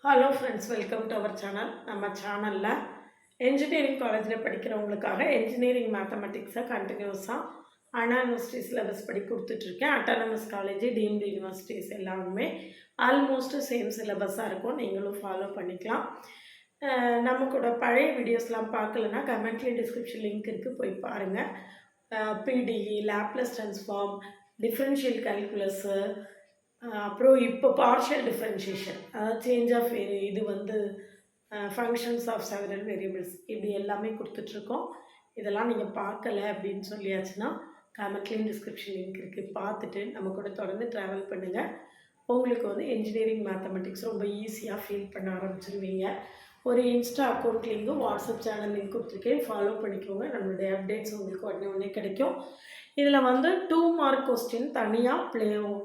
Hello friends, welcome to our channel. நம்ம சேனலில் engineering காலேஜில் படிக்கிறவங்களுக்காக என்ஜினியரிங் மேத்தமெட்டிக்ஸை கண்டினியூஸாக அண்ணா யூனிவர்சிட்டி சிலபஸ் படி கொடுத்துட்ருக்கேன். அட்டானமஸ் காலேஜ், டீம்டு யூனிவர்சிட்டிஸ் எல்லாமே ஆல்மோஸ்ட் சேம் சிலபஸாக இருக்கும். நீங்களும் ஃபாலோ பண்ணிக்கலாம். நம்ம கூட பழைய வீடியோஸ்லாம் பார்க்கலன்னா கமெண்ட்லேயும் டிஸ்கிரிப்ஷன் லிங்க் இருக்குது, போய் பாருங்கள். பிடிஇ, லாப்லஸ் ட்ரான்ஸ்ஃபார்ம், டிஃப்ரென்ஷியல் கால்குலஸு, அப்புறம் இப்போ பார்ஷியல் டிஃப்ரென்ஷியேஷன், அதாவது சேஞ்ச் ஆஃப் இது ஃபங்க்ஷன்ஸ் ஆஃப் செவரல் வேரியபிள்ஸ், இப்படி எல்லாமே கொடுத்துட்ருக்கோம். இதெல்லாம் நீங்கள் பார்க்கல அப்படின்னு சொல்லியாச்சுன்னா கமெண்ட்லேயும் டிஸ்கிரிப்ஷன் லிங்க் இருக்குது, பார்த்துட்டு நம்ம கூட தொடர்ந்து ட்ராவல் பண்ணுங்கள். உங்களுக்கு என்ஜினியரிங் மேத்தமெட்டிக்ஸ் ரொம்ப ஈஸியாக ஃபீல் பண்ண ஆரம்பிச்சிருவீங்க. ஒரு இன்ஸ்டா அக்கௌண்ட் லிங்க்கும் வாட்ஸ்அப் சேனல் லிங்க் கொடுத்துருக்கேன், ஃபாலோ பண்ணிக்கோங்க. நம்மளுடைய அப்டேட்ஸ் உங்களுக்கு உடனே கிடைக்கும். இதில் 2 மார்க் கொஸ்டின் தனியாக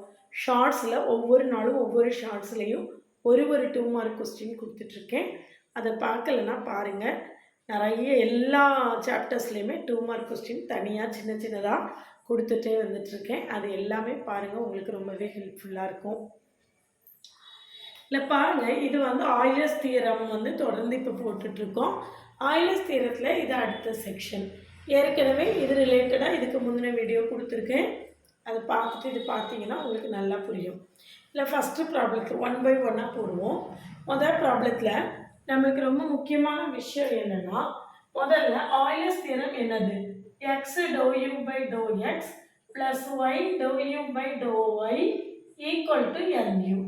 ஷார்ட்ஸில் ஒவ்வொரு நாளும் ஒவ்வொரு ஷார்ட்ஸ்லேயும் ஒரு 2 மார்க் கொஸ்டின் கொடுத்துட்ருக்கேன். அதை பார்க்கலன்னா பாருங்கள். நிறைய எல்லா சாப்டர்ஸ்லேயுமே 2 மார்க் கொஸ்டின் தனியாக சின்னதாக கொடுத்துட்டே வந்துட்டுருக்கேன். அது எல்லாமே பாருங்கள், உங்களுக்கு ரொம்பவே ஹெல்ப்ஃபுல்லாக இருக்கும். இல்லை பாருங்கள், இது ஆயிலர்ஸ் தியரம் தொடர்ந்து இப்போ போட்டுட்ருக்கோம். ஆயிலர்ஸ் தியரத்தில் இது அடுத்த செக்ஷன். ஏற்கனவே இது ரிலேட்டடாக இதுக்கு முந்தின வீடியோ கொடுத்துருக்கேன். அதை பார்த்துட்டு இது பார்த்தீங்கன்னா உங்களுக்கு நல்லா புரியும். இல்லை ஃபஸ்ட்டு ப்ராப்ளத்தில் 1 by 1 போடுவோம். முதல் ப்ராப்ளத்தில் நம்மளுக்கு ரொம்ப முக்கியமான விஷயம் என்னென்னா, முதல்ல ஆயிலர்ஸ் தியரம் என்னது? x ∂u by ∂x plus y ∂u by ∂y equal to nu.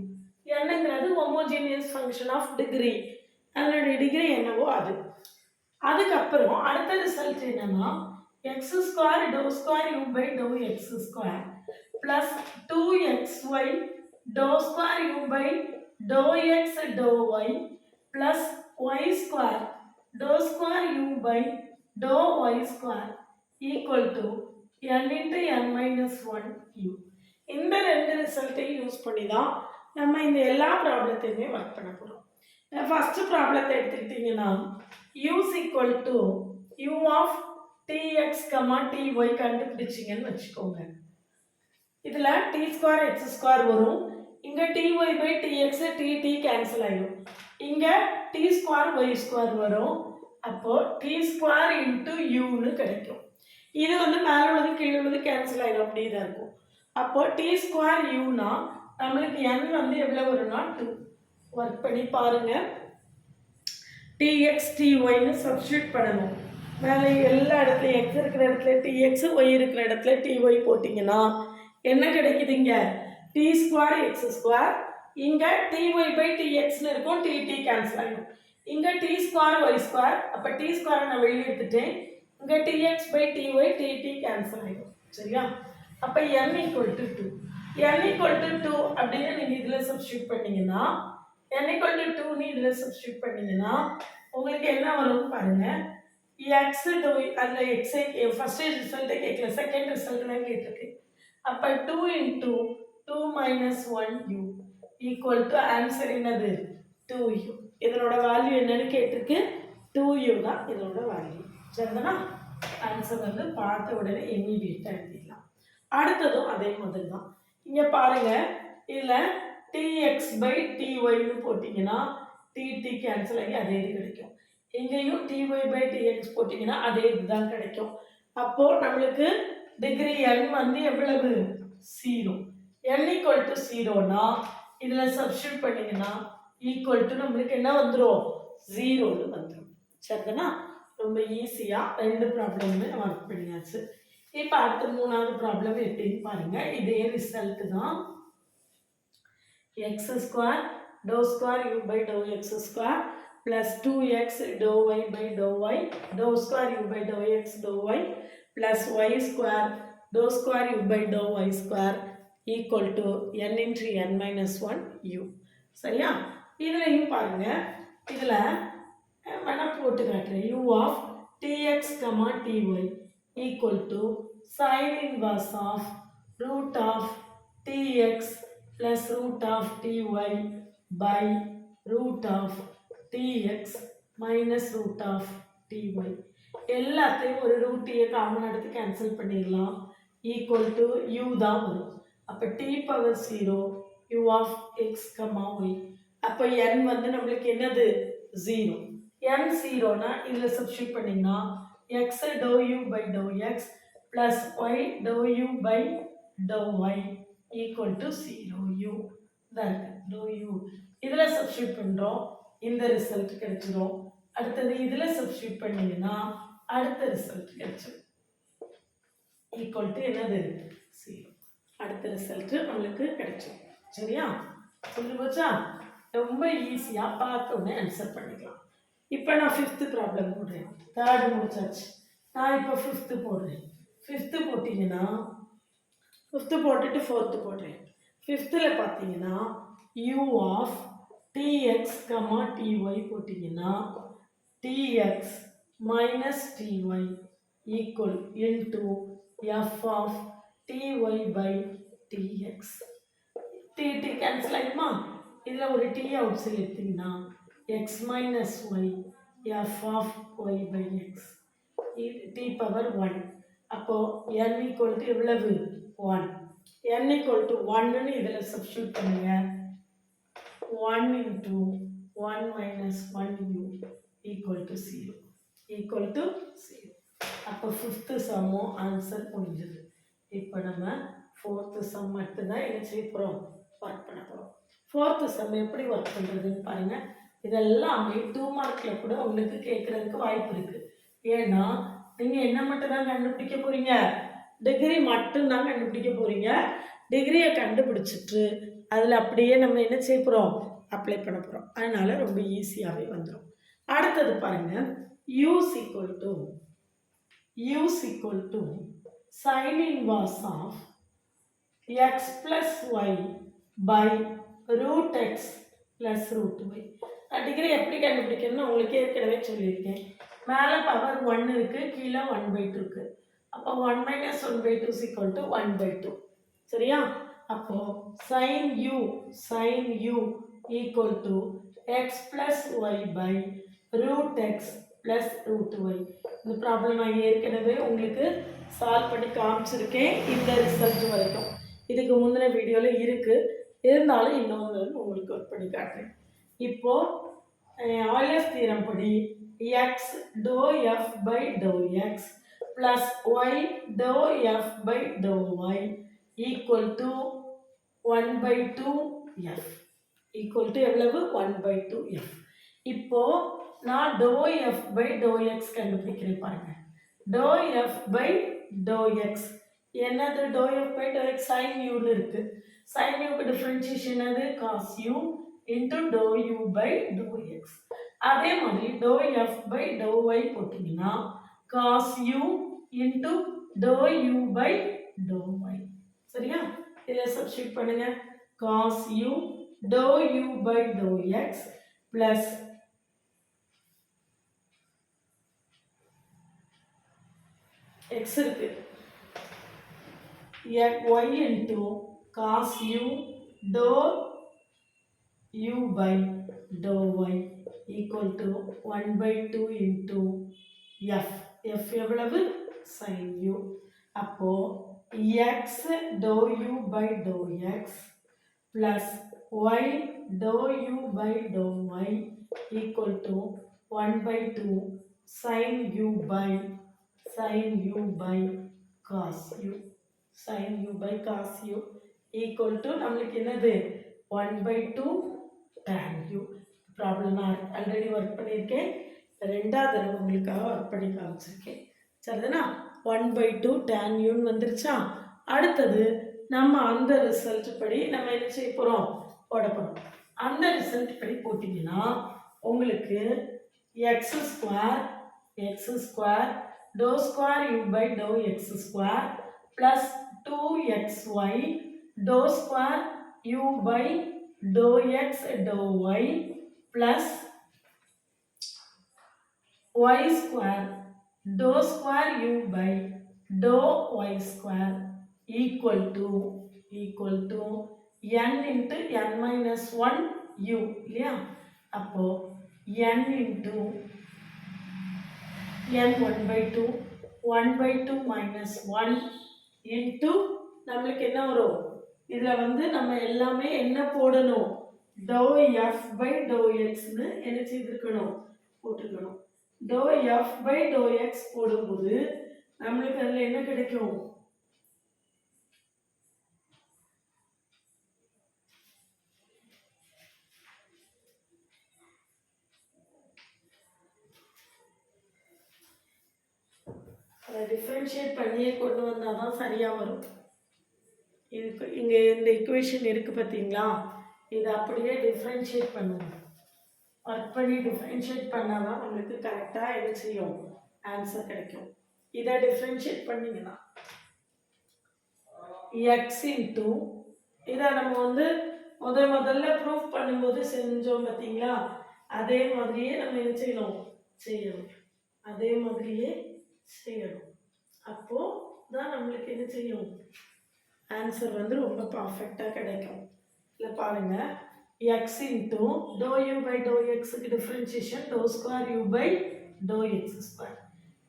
என்னங்கிறது ஹோமோஜீனியஸ் ஃபங்க்ஷன் ஆஃப் டிகிரி, அதனுடைய டிகிரி என்னவோ அது. அதுக்கப்புறம் அடுத்த ரிசல்ட் என்னன்னா, x square dou square u by dou x square plus 2xy dou square u by dou x dou y plus y square dou square u by dou y square equal to n into n minus 1 u. இந்த ரெண்டு ரிசல்ட்டையும் use பண்ணி தான் நம்ம இந்த எல்லா ப்ராப்ளத்தையுமே work பண்ண போகிறோம். First ப்ராப்ளத்தை எடுத்துக்கிட்டிங்கன்னா, u is equal to u of tx, ty கண்டுபிடிச்சிங்கன்னு வச்சுக்கோங்க. இதில் t ஸ்கொயர் x ஸ்கொயர் வரும். இங்கே ty by tx t cancel ஆகிடும். இங்கே t ஸ்கொயர் y ஸ்கொயர் வரும். அப்போது t ஸ்கொயர் இன்ட்டு யூன்னு கிடைக்கும். இது மேலே உள்ளது கீழே உள்ளது கேன்சல் ஆகிடும், அப்படி தான் இருக்கும். அப்போது t ஸ்கொயர் யூனா நம்மளுக்கு n எவ்வளோ வரும்னா 2. ஒர்க் பண்ணி பாருங்கள். tx tyன்னு சப்ஸ்டியூட் பண்ணணும். மேலே எல்லா இடத்துலையும் எக்ஸ் இருக்கிற இடத்துல டிஎக்ஸ், ஒய் இருக்கிற இடத்துல டிஒய் போட்டிங்கன்னா என்ன கிடைக்குது? இங்கே டி ஸ்கொயர் எக்ஸ் ஸ்கொயர், இங்கே டிஒய் பை டிஎக்ஸ்னு இருக்கும், டி கேன்சல் ஆகிடும். இங்கே டி ஸ்கொயர் ஒய் ஸ்கொயர், அப்போ டி ஸ்கொயரை நான் வெளியே எடுத்துட்டேன். இங்கே D X by D Y D cancel ஆகிடும். சரியா? அப்போ n equal to 2. n equal to 2 அப்படின்னு நீங்கள் இதில் சப்ஸ்டியூட் பண்ணிங்கன்னா, n ஈக்குவல் டு 2ன்னு இதில் சப்ஸ்டியூட் பண்ணிங்கன்னா உங்களுக்கு என்ன வரும்னு பாருங்கள். எக்ஸ் அதில் எக்ஸை ஃபஸ்ட்டு ரிசல்ட்டை கேட்கல, செகண்ட் ரிசல்ட் தான் கேட்டிருக்கு. அப்போ 2 into 2 minus 1u equal to answer என்னது? 2u. இதனோட வேல்யூ என்னன்னு கேட்டிருக்கு, 2u தான் இதனோட வேல்யூ. சரிதானா? ஆன்சர் பார்த்த உடனே இமீடியட்டாக எழுதிடலாம். அடுத்ததும் அதே மாதிரி தான். இங்கே பாருங்கள், இதில் tx by tyன்னு போட்டிங்கன்னா டி கேன்சல் ஆகி அதே இது கிடைக்கும். இங்கேயும் ty by tx போட்டிங்கன்னா அதே இதுதான் கிடைக்கும். அப்போது நம்மளுக்கு டிகிரி n எவ்வளவு? 0. n ஈக்குவல் டு 0னா இதில் சப்ஸ்டியூட் பண்ணிங்கன்னா ஈக்குவல் டு நம்மளுக்கு என்ன வந்துடும்? 0ன்னு வந்துடும். சரிதானா? ரொம்ப ஈஸியாக ரெண்டு ப்ராப்ளமுமே ஒர்க் பண்ணியாச்சு. இப்போ அடுத்த 3வது ப்ராப்ளம் எப்படின்னு பாருங்கள். இதே ரிசல்ட்டு தான். x square dou square u by dou x square plus 2x dou y by dou y dou square u by dou x dou y plus y square dou square u by dou y square equal to n into n minus 1 u. சரியா? இதுலையும் பாருங்க, இதில் வேணால் போட்டு காட்டுறேன். u of tx, ty equal to sin inverse of root of tx plus root of ty by root of tx minus root of ty. எல்லாத்தையும் ஒரு root டீயை காமன் எடுத்து கேன்சல் பண்ணிடலாம். ஈக்குவல் டு u தான் வரும். அப்போ t power 0 u of x, y அப்போ n வந்து நம்மளுக்கு என்னது 0. n 0னா இதில் சப்ஸ்டியூட் பண்ணிங்கன்னா x dou u by dou x plus y dou u by dou y equal to 0u தான் dou u. இதில் சப்ஸ்டியூட் பண்ணுறோம், இந்த ரிசல்ட் கிடைச்சிடும். அடுத்தது இதில் சப்ஸ்டியூட் பண்ணிங்கன்னா அடுத்த ரிசல்ட் கிடைச்சிடும். ஈக்குவல் டு என்னது 0. அடுத்த ரிசல்ட்டு நம்மளுக்கு கிடைச்சிடும். சரியா? சொல்லி போச்சா? ரொம்ப ஈஸியாக பார்த்தோன்னே ஆன்சர் பண்ணிக்கலாம். இப்போ நான் 5th ப்ராப்ளம் போடுறேன். 3rd முடிச்சாச்சு. நான் இப்போ 5th போடுறேன். 5th போட்டிங்கன்னா 5th போட்டுட்டு 4th போடுறேன். 5th பார்த்தீங்கன்னா u ஆஃப் tx, ty போட்டிங்கன்னா tx minus ty equal into f of ty by tx. t cancel ஆகிடுமா? இதில் ஒரு t அவுட் சைடு எடுத்திங்கன்னா x minus y f of y by x t power 1. அப்போது n equal to எவ்வளவு 1. n equal to 1ன்னு இதில் substitute பண்ணுங்க. 1 into 1 minus 1u equal to 0. Equal to 0. அப்போ 5th சம்மும் answer முடிஞ்சது. இப்போ நம்ம 4th சம் மட்டும்தான் என்ன செய்ய போகிறோம், ஒர்க் பண்ண போகிறோம். 4th சம் எப்படி ஒர்க் பண்ணுறதுன்னு பாருங்கள். இதெல்லாமே 2 மார்க்கில் கூட உங்களுக்கு கேட்குறதுக்கு வாய்ப்பு இருக்குது. ஏன்னா நீங்கள் என்ன மட்டும் தான் கண்டுபிடிக்க போகிறீங்க, டிகிரி மட்டும்தான் கண்டுபிடிக்க போகிறீங்க. டிகிரியை கண்டுபிடிச்சிட்டு அதில் அப்படியே நம்ம என்ன செய்ய போகிறோம், அப்ளை பண்ண போகிறோம். அதனால் ரொம்ப ஈஸியாகவே வந்துடும். அடுத்தது பாருங்கள், U's equal to sine inverse of X plus Y by root X plus root Y. Degree எப்படி கண்டுபிடிக்கணும்னு உங்களுக்கு ஏற்கனவே சொல்லியிருக்கேன். மேலே பவர் 1 இருக்குது, கீழே 1/2 இருக்குது. அப்போ 1 minus 1/2 is equal to 1/2. சரியா? அப்போ sin u equal to x plus y by root x plus root y. இந்த ப்ராப்ளம் நான் ஏற்கனவே உங்களுக்கு சால்வ் பண்ணி காமிச்சிருக்கேன் இந்த ரிசல்ட் வரைக்கும். இதுக்கு முந்தின வீடியோவில் இருக்குது, இருந்தாலும் இன்னொரு உங்களுக்கு ஒர்க் பண்ணி காட்டுறேன். இப்போது ஆயிலர்ஸ் தியரம் படி x dou f by dou x plus y dou f by dou y equal to 1/2f. equal to எவ்வளவு 1/2f. இப்போ நான் dou f by dou x கண்டுபிடிக்கிறேன் பாருங்க. dou f by dou x என்னது? dou f by dou x sin u ன்னு இருக்கு. sin u க்கு differentiation என்னது? cos u into dou u by dou x. அதே மாதிரி dou f by dou y போட்டிங்கன்னா cos u into dou u by dou y. சரியா? இதில் substitute பண்ணுங்க. cos u dou u by dou x plus x இருக்கு y into cos u dou u by dou y equal to 1/2 into f. f எவ்வளவு? sin u. அப்போ x dou u by dou x plus y dou u by dou y equal to 1/2 sin u by cos u. sin u by cos u equal to நம்மளுக்கு என்னது? 1/2 tan u. Problem நான் already work பண்ணியிருக்கேன், ரெண்டாவது தடவை உங்களுக்காக work பண்ணி காமிச்சிருக்கேன். சரிதானா? 1/2 tan uன்னு வந்துருச்சா? அடுத்தது நம்ம அந்த ரிசல்ட் படி நம்ம என்ன செய்ய போகிறோம், போட போகிறோம். அந்த ரிசல்ட் படி போட்டிங்கன்னா உங்களுக்கு X square dou square you by to X square plus 2xy dou square you by to X to Y plus y square dou square u by dou y square equal to n into n minus 1 u இல்லையா? அப்போ n into n 1/2 minus 1 into நம்மளுக்கு என்ன வரும்? இதில் வந்து நம்ம எல்லாமே என்ன போடணும்? டோ எஃப் பை டோ எக்ஸ்னு என்ன செய்திருக்கணும், போட்டிருக்கணும். Dou F by to X போடும்போது நம்மளுக்கு அதில் என்ன கிடைக்கும், அதை டிஃப்ரென்ஷியேட் பண்ணியே கொண்டு வந்தால் தான் சரியாக வரும். இதுக்கு இங்கே இந்த இக்குவேஷன் இருக்குது பார்த்தீங்களா, இதை அப்படியே டிஃப்ரென்ஷியேட் பண்ணுவோம். ஒர்க் பண்ணி டிஃப்ரென்ஷியேட் பண்ணால் தான் நம்மளுக்கு கரெக்டாக என்ன செய்யும், ஆன்சர் கிடைக்கும். இதை டிஃப்ரென்ஷியேட் பண்ணிங்கன்னா எக்ஸ் இன்ட்டு இதை நம்ம வந்து முதல்ல ப்ரூஃப் பண்ணும்போது செஞ்சோம் பார்த்தீங்களா, அதே மாதிரியே நம்ம என்ன செய்யணும், செய்யணும். அதே மாதிரியே செய்யணும். அப்போது தான் நம்மளுக்கு என்ன செய்யும், ஆன்சர் வந்து ரொம்ப பர்ஃபெக்டாக கிடைக்கும். இல்லை பாருங்கள், x into doh you by doh எக்ஸுக்கு differentiation doh square you by to X square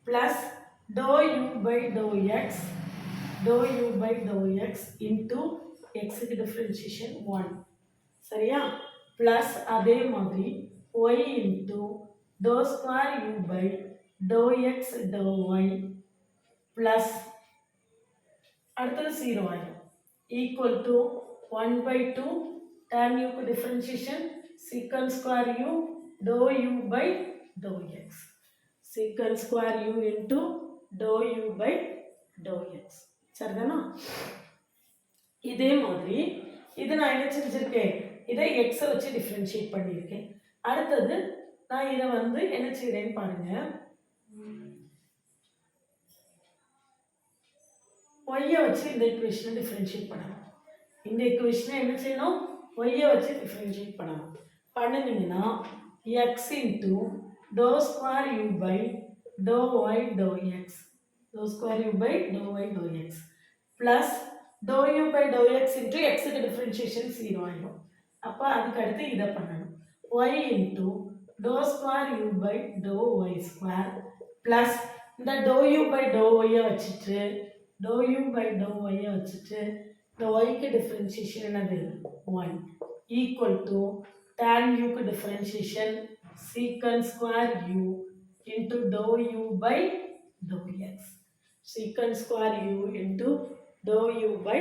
plus doh you by to x into எக்ஸுக்கு டிஃப்ரென்ஷியேஷன் 1. சரியா? ப்ளஸ் அதே மாதிரி y into doh square you by to X to Y plus அடுத்தது 0 ஆகிடும் equal to 1/2 tan u க்கு differentiation secant square u dou u by dou x. secant square u into dou u by dou x. சரிதானா? இதே மாதிரி இது நான் என்ன செஞ்சிருக்கேன், இதை எக்ஸை வச்சு டிஃப்ரென்ஷியேட் பண்ணியிருக்கேன். அடுத்தது நான் இதை வந்து என்ன செய்கிறேன்னு பாருங்க, ஒய்யை வச்சு இந்த இக்குவேஷனை டிஃப்ரென்ஷியேட் பண்ணணும். இந்த இக்குவேஷனை என்ன செய்யணும், ஒய்யை வச்சு டிஃப்ரென்ஷியேட் பண்ணணும். பண்ணினீங்கன்னா x into doh square you by doh y doh X plus doh you by to x into எக்ஸுக்கு டிஃப்ரென்ஷியேஷன் 0 ஆகிடும். அப்போ அதுக்கு அடுத்து இதை பண்ணணும். Y into doh square you by doh y square plus இந்த டோ யூ பை டோ ஒய்யை வச்சுட்டு இந்த ஒய்க்கு டிஃப்ரென்ஷியேஷன் என்னது 1 ஈக்குவல் டு tan u க்கு differentiation secant square u into dou u by dou x. secant square u into dou u by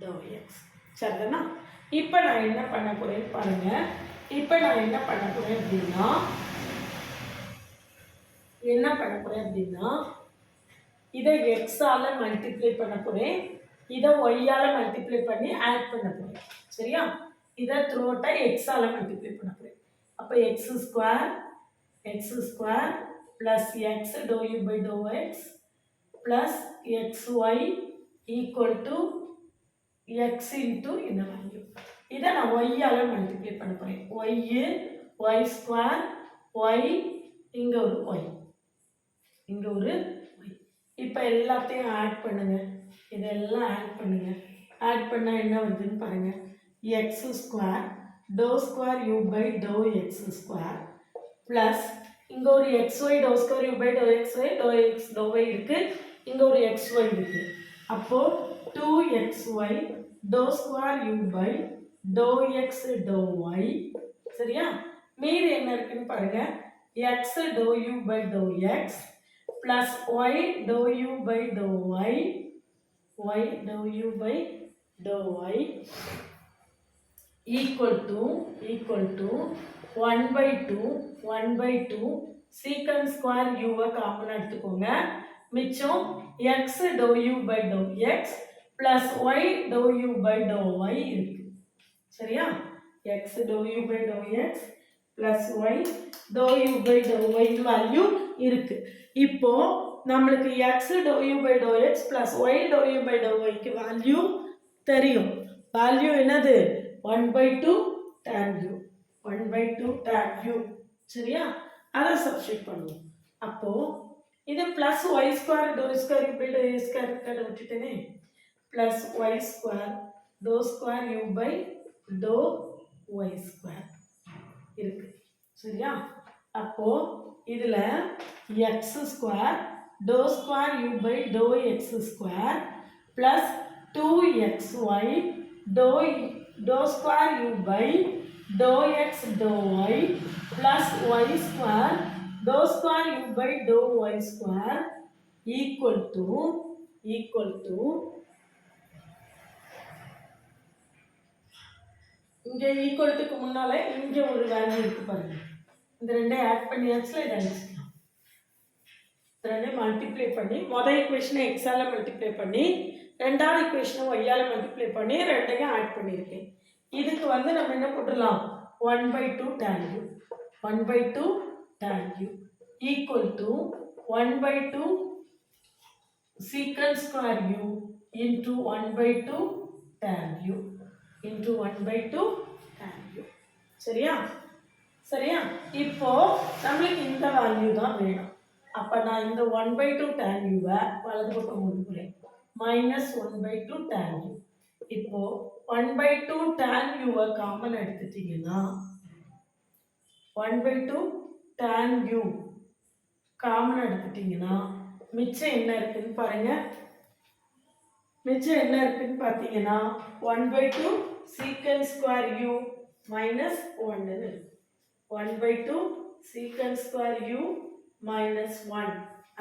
dou x. சரிதானா? இப்போ நான் என்ன பண்ண போறேன்னு பாருங்க. இப்போ நான் என்ன பண்ண போறேன் அப்படின்னா இதை x ஆல மல்டிப்ளை பண்ண போறேன், இதை y ஆல மல்டிப்ளை பண்ணி ஆட் பண்ண போறேன். சரியா? இதை த்ரூட்டை x ஆல மல்டிப்ளை பண்ண போறேன். அப்போ x square plus X dou you by to X plus xy equal to X into இந்த வேல்யூ. இதை நான் y ஆல மல்டிப்ளை பண்ண போறேன். y ஸ்கொயர் y இங்கே ஒரு y இப்போ எல்லாத்தையும் ஆட் பண்ணுங்க. இதெல்லாம் ஆட் பண்ணால் என்ன வருதுன்னு பாருங்க. X square dou square you by to X square plus இங்கே ஒரு xy dou square you by dou xy dou Y இருக்குது, இங்கே ஒரு xy இருக்குது. அப்போது 2xy dou square you by to X to Y. சரியா? மீது என்ன இருக்குன்னு பாருங்க, X dou you by to X plus y dou u by dou y equal to 1/2 secant square u common எடுத்துக்கோங்க. மிச்சம் x dou u by dou x plus y dou u by dou y இருக்கு. சரியா? x dou u by dou x plus y dou u by dou y value இருக்கு. இப்போ நம்மளுக்கு x dou u by dou x plus y dou u by dou y க்கு value தெரியும். Value என்னது? 1/2 tan u. சரியா? அதை substitute பண்ணுவோம். அப்போ இது plus y square dou square u by dou a square கடை விட்டுட்டேனே, plus y square dou square u by dou y square இருக்கு. சரியா? அப்போ இதில் x square dou square u by dou x square plus 2xy dou square u by dou x dou y plus y square dou square u by dou y square equal to இங்கே equal டுக்கு முன்னால இங்கே ஒரு value இருக்கு பாருங்க. இந்த ரெண்டே add பண்ணியாச்சுல, இதை அடிச்சுக்கலாம். இந்த ரெண்டே மல்டிப்ளை பண்ணி மொதல் ஈக்குவேஷனை எக்ஸால மல்டிப்ளை பண்ணி ரெண்டாவது ஈக்குவேஷனை ஒய்யால மல்டிப்ளை பண்ணி ரெண்டையும் ஆட் பண்ணியிருக்கேன். இதுக்கு வந்து நம்ம என்ன போட்டுடலாம், 1/2 tan u 1/2 tan u equal to 1/2 secant square u into 1/2 tan u into 1/2 tan u. சரியா இப்போ நம்மளுக்கு இந்த வேல்யூ தான் வேணும். அப்போ நான் இந்த 1/2 tan u-வை வலது பக்கம் கொண்டு போகிறேன், -1/2 tan u. இப்போ 1/2 tan u-வை காமன் எடுத்துட்டீங்கன்னா 1/2 tan u காமன் எடுத்துட்டீங்கன்னா மிச்சம் என்ன இருக்குன்னு பாருங்க. மிச்சம் என்ன இருக்குன்னு பார்த்தீங்கன்னா 1/2 secant square u minus 1 இருக்கு. 1/2 secant square u minus 1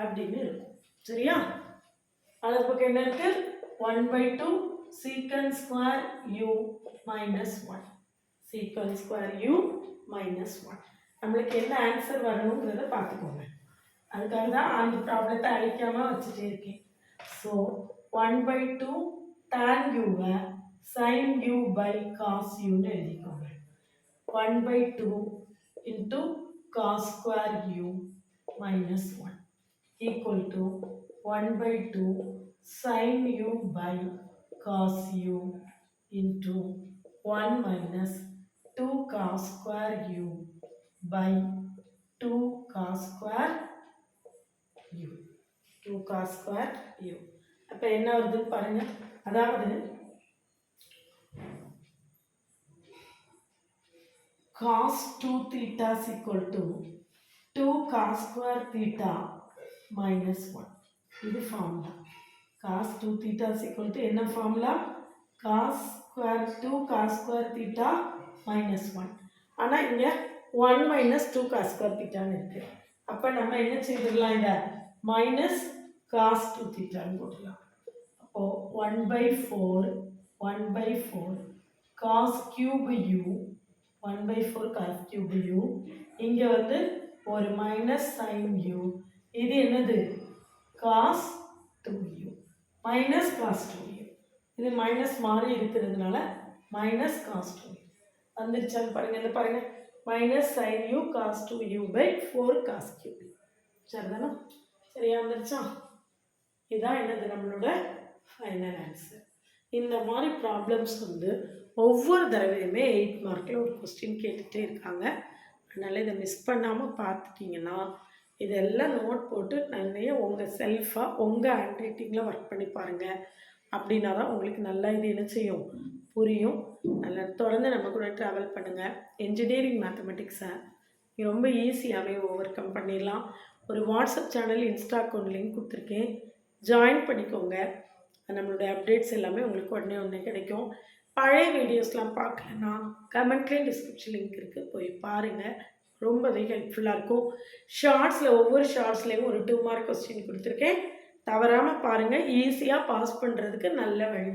அப்படின்னு இருக்கும். சரியா? அது பக்கம் என்ன இருக்கு, 1/2 secant square u minus 1 secant square u minus 1. நம்மளுக்கு என்ன ஆன்சர் வரணுங்கிறத பார்த்துக்கோங்க. அதுக்காக தான் அந்த ப்ராப்ளத்தை அழிக்காமல் வச்சுட்டே இருக்கேன். So 1/2 tan u-வை sin u by cos u-ன்னு எழுதிக்கோங்க. 1/2 into cos square u minus 1 equal to 1/2 sin u by cos u into 1 minus 2 cos square u by 2 cos square u 2 cos square u. அப்போ என்ன வருதுன்னு பாருங்க. அதாவது cos 2 theta is equal to 2 cos square theta minus 1. இது formula. cos 2 theta is equal to என்ன formula, cos square 2 cos square theta minus 1. ஆனால் இங்கே 1 minus 2 cos square thetaன்னு இருக்கு. அப்போ நம்ம என்ன செய்திடலாம், இதை minus cos 2 thetaன்னு போட்டுடலாம். அப்போ 1/4 cos cube u 1/4 cos cube u, இங்கே வந்து ஒரு மைனஸ் sin u, இது என்னது cos 2u minus cos 2u, இது மைனஸ் மாறி இருக்கிறதுனால minus cos 2u வந்துருச்சான்னு பாருங்க. இந்த பாருங்க, minus sin u cos 2u by 4 cos cube. சரிதானா? சரியா வந்துருச்சா? இதுதான் என்னது நம்மளோட ஃபைனல் ஆன்சர். இந்த மாதிரி ப்ராப்ளம்ஸ் வந்து ஒவ்வொரு தடவையுமே 8 மார்க்கில் ஒரு கொஸ்டின் கேட்டுகிட்டே இருக்காங்க. அதனால் இதை மிஸ் பண்ணாமல் பார்த்துட்டிங்கன்னா இதெல்லாம் நோட் போட்டு நிறைய உங்கள் செல்ஃபாக உங்கள் ஹேண்ட் ரைட்டிங்கில் ஒர்க் பண்ணி பாருங்கள். அப்படின்னா தான் உங்களுக்கு நல்லா இது என்ன செய்யும், புரியும். நல்லா தொடர்ந்து நம்ம கூட ட்ராவல் பண்ணுங்கள். என்ஜினியரிங் மேத்தமெட்டிக்ஸை ரொம்ப ஈஸியாகவே ஓவர் கம் பண்ணிடலாம். ஒரு WhatsApp channel, Insta account link கொடுத்துருக்கேன், ஜாயின் பண்ணிக்கோங்க. நம்மளுடைய அப்டேட்ஸ் எல்லாமே உங்களுக்கு உடனே கிடைக்கும். பழைய வீடியோஸ்லாம் பார்க்கலன்னா கமெண்ட்லேயும் டிஸ்கிரிப்ஷன் லிங்க் இருக்குது, போய் பாருங்கள். ரொம்பவே ஹெல்ப்ஃபுல்லாக இருக்கும். ஷார்ட்ஸில் ஒவ்வொரு ஷார்ட்ஸ்லேயும் ஒரு 2 மார்க் கொஸ்டின் கொடுத்துருக்கேன், தவறாமல் பாருங்கள். ஈஸியாக பாஸ் பண்ணுறதுக்கு நல்ல வழி.